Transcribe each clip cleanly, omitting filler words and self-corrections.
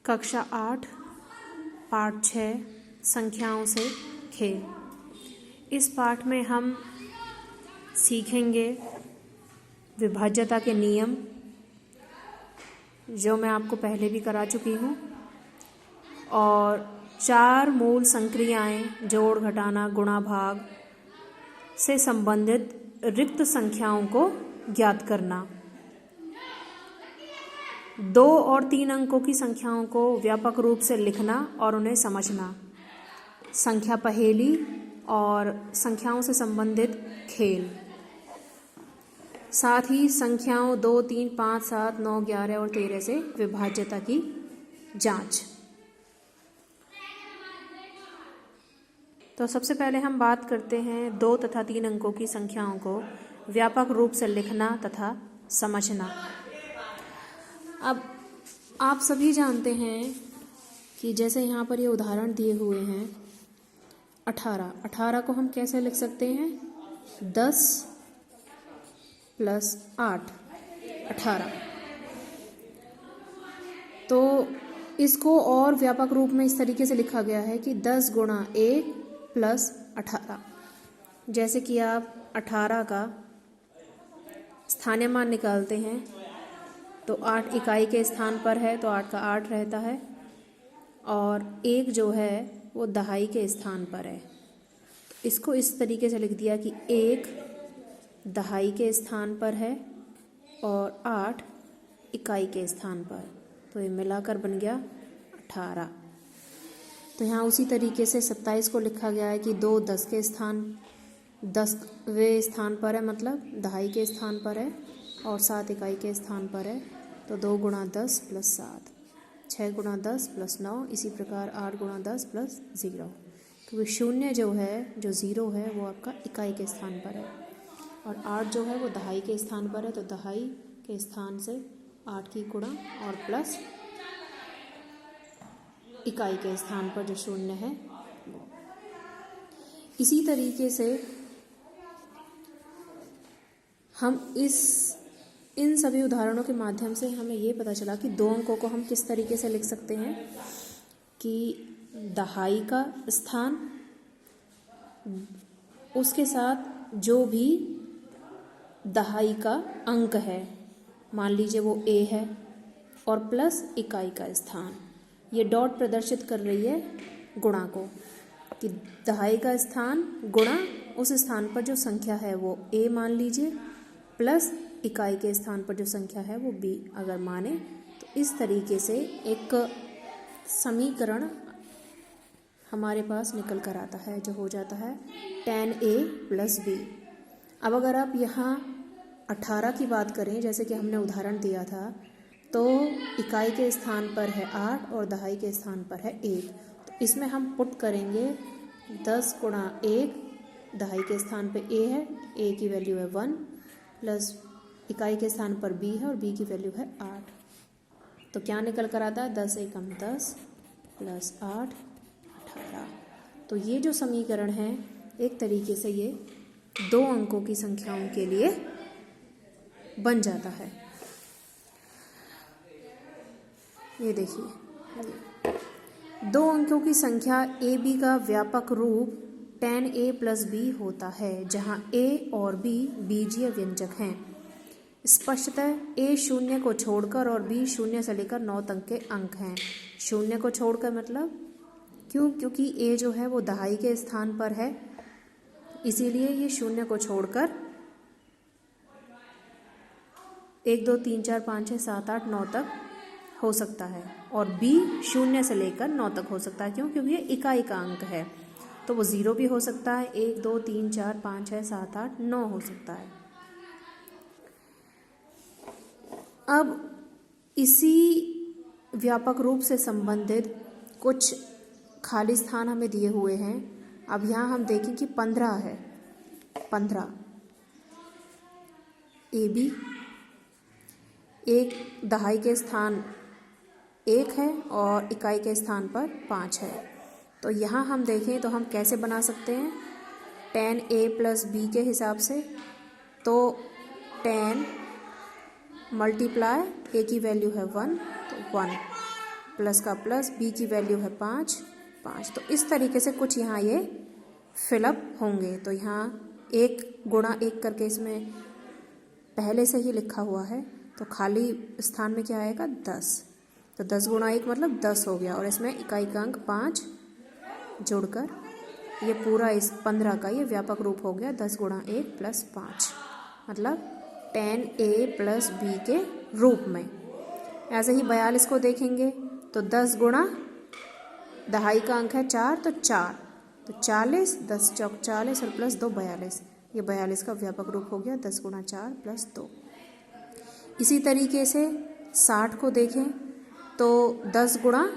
कक्षा 8 पाठ 6 संख्याओं से खेल। इस पाठ में हम सीखेंगे विभाज्यता के नियम, जो मैं आपको पहले भी करा चुकी हूँ, और 4 मूल संक्रियाएं जोड़, घटाना, गुणा, भाग से संबंधित रिक्त संख्याओं को ज्ञात करना। 2 और 3 अंकों की संख्याओं को व्यापक रूप से लिखना और उन्हें समझना। संख्या पहेली और संख्याओं से संबंधित खेल। साथ ही संख्याओं 2, 3, 5, 7, 9, 11 और 13 से विभाज्यता की जांच। तो सबसे पहले हम बात करते हैं 2 तथा 3 अंकों की संख्याओं को व्यापक रूप से लिखना तथा समझना। अब आप सभी जानते हैं कि जैसे यहाँ पर ये उदाहरण दिए हुए हैं 18 को हम कैसे लिख सकते हैं? 10 + 8 18। तो इसको और व्यापक रूप में इस तरीके से लिखा गया है कि 10 × 1 + 18। जैसे कि आप 18 का स्थानीय मान निकालते हैं तो 8 इकाई के स्थान पर है तो 8 का 8 रहता है, और 1 जो है वो दहाई के स्थान पर है। इसको इस तरीके से लिख दिया कि 1 दहाई के स्थान पर है और 8 इकाई के स्थान पर, तो ये मिलाकर बन गया 18। तो यहाँ उसी तरीके से 27 को लिखा गया है कि 2 10वें स्थान पर है, मतलब दहाई के स्थान पर है, और 7 इकाई के स्थान पर है, तो 2 × 10 + 7, 6 × 10 + 9, इसी प्रकार 8 × 10 + 0। क्योंकि 0 जो है, जो 0 है वो आपका इकाई के स्थान पर है, और 8 जो है वो दहाई के स्थान पर है, तो दहाई के स्थान से 8 की गुणा और प्लस इकाई के स्थान पर जो 0 है वो। इसी तरीके से हम इन सभी उदाहरणों के माध्यम से हमें ये पता चला कि 2 अंकों को हम किस तरीके से लिख सकते हैं कि दहाई का स्थान, उसके साथ जो भी दहाई का अंक है, मान लीजिए वो a है, और प्लस इकाई का स्थान। ये डॉट प्रदर्शित कर रही है गुणा को, कि दहाई का स्थान गुणा उस स्थान पर जो संख्या है वो a मान लीजिए, प्लस इकाई के स्थान पर जो संख्या है वो b अगर माने, तो इस तरीके से एक समीकरण हमारे पास निकल कर आता है, जो हो जाता है tan a + b। अब अगर आप यहाँ 18 की बात करें, जैसे कि हमने उदाहरण दिया था, तो इकाई के स्थान पर है 8 और दहाई के स्थान पर है 1, तो इसमें हम पुट करेंगे 10 × 1, दहाई के स्थान पर a है, a की वैल्यू है 1, प्लस इकाई के स्थान पर b है और b की वैल्यू है 8। तो क्या निकल कर आता है? 10 × 10 + 8 18। तो ये जो समीकरण है, एक तरीके से ये 2 अंकों की संख्याओं के लिए बन जाता है। ये देखिए, 2 अंकों की संख्या ab का व्यापक रूप tan a + b होता है, जहाँ a और b बीजीय व्यंजक हैं। स्पष्टतः a 0 को छोड़कर और b 0 से लेकर 9 तक के अंक हैं। 0 को छोड़कर मतलब क्योंकि a जो है वो दहाई के स्थान पर है, इसीलिए ये 0 को छोड़कर 1, 2, 3, 4, 5, 6, 7, 8, 9 तक हो सकता है, और b 0 से लेकर 9 तक हो सकता है। क्योंकि ये इकाई का अंक है, तो वो 0 भी हो सकता है, 1, 2, 3, 4, 5, 6, 7, 8, 9 हो सकता है। अब इसी व्यापक रूप से संबंधित कुछ खाली स्थान हमें दिए हुए हैं। अब यहाँ हम देखें कि 15 है, 15 AB, एक दहाई के स्थान 1 है और इकाई के स्थान पर 5 है। तो यहाँ हम देखें तो हम कैसे बना सकते हैं tan a + b के हिसाब से। तो tan × a की वैल्यू है 1, तो 1 प्लस का प्लस, b की वैल्यू है 5, 5। तो इस तरीके से कुछ यहाँ ये फिलअप होंगे। तो यहाँ 1 गुणा 1 करके इसमें पहले से ही लिखा हुआ है, तो खाली स्थान में क्या आएगा 10। तो 10 गुणा 1 मतलब 10 हो गया, और इसमें इकाई का अंक 5 जोड़कर ये पूरा इस 15 का ये व्यापक रूप हो गया 10 गुणा 1 प्लस 5, मतलब 10a प्लस b के रूप में। ऐसे ही 42 को देखेंगे तो 10 गुणा दहाई का अंक है 4, तो 4, तो 40, 10 चौक 40 और प्लस 2 42। ये 42 का व्यापक रूप हो गया 10 गुणा 4 प्लस 2। इसी तरीके से 60 को देखें तो 10 गुणा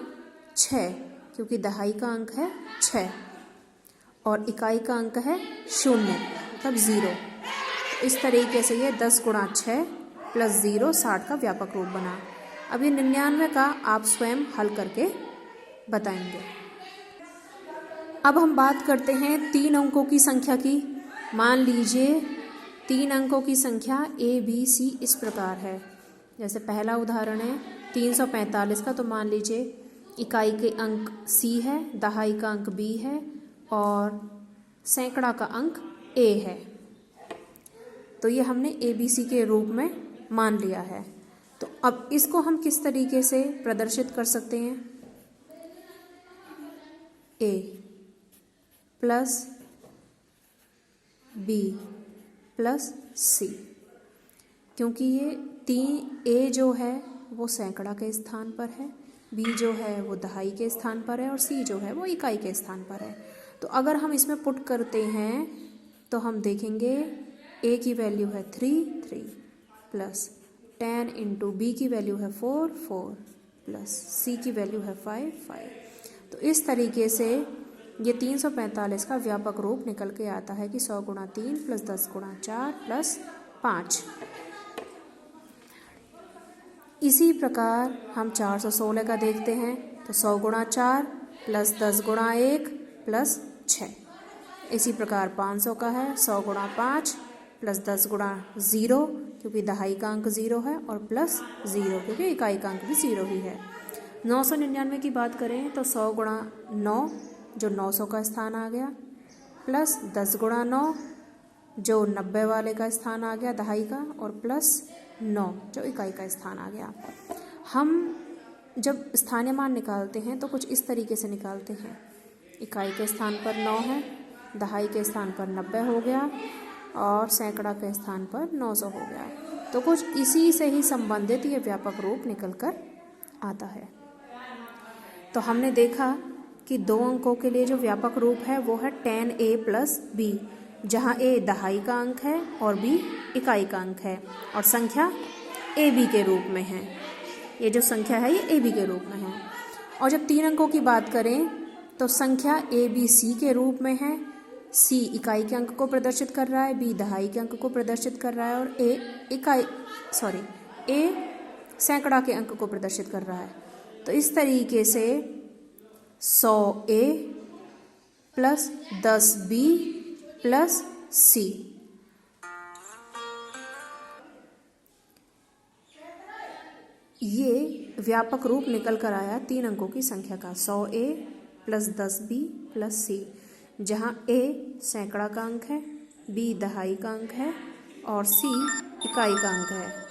6, क्योंकि दहाई का अंक है 6 और इकाई का अंक है 0, मतलब 0। इस तरीके से ये 10 गुणा 6 प्लस 0 60 का व्यापक रूप बना। अब ये 99 का आप स्वयं हल करके बताएंगे। अब हम बात करते हैं 3 अंकों की संख्या की। मान लीजिए 3 अंकों की संख्या a b c इस प्रकार है। जैसे पहला उदाहरण है 345 का, तो मान लीजिए इकाई के अंक c है, दहाई का अंक b है और सैकड़ा का अंक a है। तो ये हमने a b c के रूप में मान लिया है। तो अब इसको हम किस तरीके से प्रदर्शित कर सकते हैं? a plus b plus c, क्योंकि ये a जो है वो सैकड़ा के स्थान पर है, b जो है वो दहाई के स्थान पर है और c जो है वो इकाई के स्थान पर है। तो अगर हम इसमें पुट करते हैं तो हम देखेंगे a की वैल्यू है 3 प्लस 10 इंटू b की वैल्यू है 4 प्लस c की वैल्यू है 5। तो इस तरीके से ये 345 का व्यापक रूप निकल के आता है कि 100 गुणा 3 प्लस 10 गुणा 4 प्लस 5। इसी प्रकार हम 416 का देखते हैं तो 100 गुणा 4 प्लस 10 गुणा 1 प्लस 6। इसी प्रकार 500 का है 100 गुणा 5 प्लस 10 गुणा 0, क्योंकि दहाई का अंक 0 है, और प्लस 0 क्योंकि इकाई का अंक भी 0 ही है। 999 की बात करें तो 100 गुणा 9 जो 900 का स्थान आ गया, प्लस 10 गुणा 9 जो 90 वाले का स्थान आ गया दहाई का, और प्लस 9 जो इकाई का स्थान आ गया। हम जब स्थानीय मान निकालते हैं तो कुछ इस तरीके से निकालते हैं। इकाई के स्थान पर 9 है, दहाई के स्थान पर 90 हो गया और सैकड़ा के स्थान पर 900 हो गया। तो कुछ इसी से ही संबंधित ये व्यापक रूप निकल कर आता है। तो हमने देखा कि 2 अंकों के लिए जो व्यापक रूप है वो है 10a प्लस b, जहाँ a दहाई का अंक है और b इकाई का अंक है और संख्या ab के रूप में है। ये जो संख्या है ये ab के रूप में है। और जब 3 अंकों की बात करें तो संख्या a b c के रूप में है। c इकाई के अंक को प्रदर्शित कर रहा है, b दहाई के अंक को प्रदर्शित कर रहा है और a सैकड़ा के अंक को प्रदर्शित कर रहा है। तो इस तरीके से 100a plus 10b plus c, ये व्यापक रूप निकल कर आया 3 अंकों की संख्या का, 100a plus 10b plus c, जहाँ a सैकड़ा का अंक है, b दहाई का अंक है और c इकाई का अंक है।